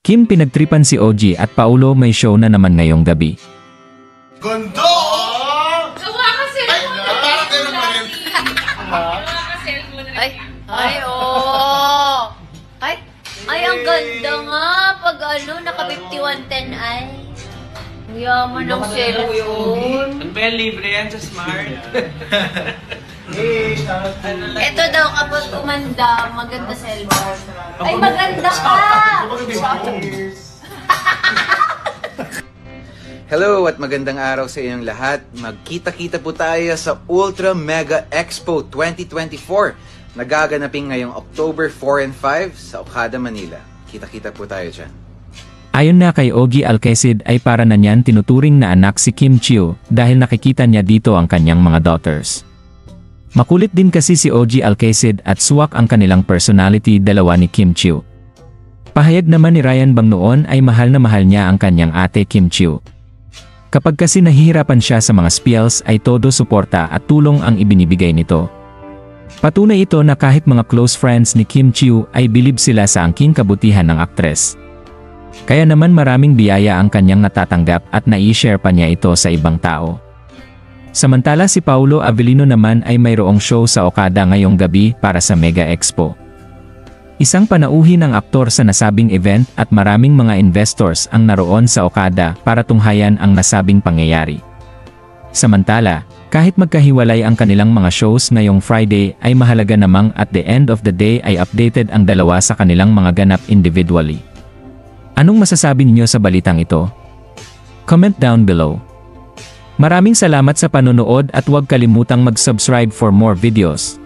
Kim, pinagtripan si OG at Paulo, may show na naman ngayong gabi. Gondo! Gawa ka cellphone na. Parang ganun pa rin. Gawa ka cellphone na. Ay, ang ganda nga. Pag naka 5110 ay. Ang yaman ng cellphone. Ano ba yan? Libre yan sa Smart? Ito daw kapag umanda, maganda cellphone. Ay, maganda ka! Hello at magandang araw sa inyong lahat. Magkita-kita po tayo sa Ultra Mega Expo 2024. Nagaganapin ngayong October 4 and 5 sa Okada, Manila. Kita-kita po tayo dyan. Ayon na kay Ogie Alcacid ay para na niyan tinuturing na anak si Kim Chiu dahil nakikita niya dito ang kanyang mga daughters. Makulit din kasi si Ogie Alcacid at swak ang kanilang personality dalawa ni Kim Chiu. Pahayag naman ni Ryan Bang noon ay mahal na mahal niya ang kanyang ate Kim Chiu. Kapag kasi nahihirapan siya sa mga spills ay todo suporta at tulong ang ibinibigay nito. Patunay ito na kahit mga close friends ni Kim Chiu ay bilib sila sa angking kabutihan ng aktres. Kaya naman maraming biyaya ang kanyang natatanggap at nai-share pa niya ito sa ibang tao. Samantala si Paulo Avellino naman ay mayroong show sa Okada ngayong gabi para sa Mega Expo. Isang panauhin ng aktor sa nasabing event at maraming mga investors ang naroon sa Okada para tunghayan ang nasabing pangyayari. Samantala, kahit magkahiwalay ang kanilang mga shows ngayong Friday ay mahalaga namang at the end of the day ay updated ang dalawa sa kanilang mga ganap individually. Anong masasabi niyo sa balitang ito? Comment down below. Maraming salamat sa panonood at huwag kalimutang mag-subscribe for more videos.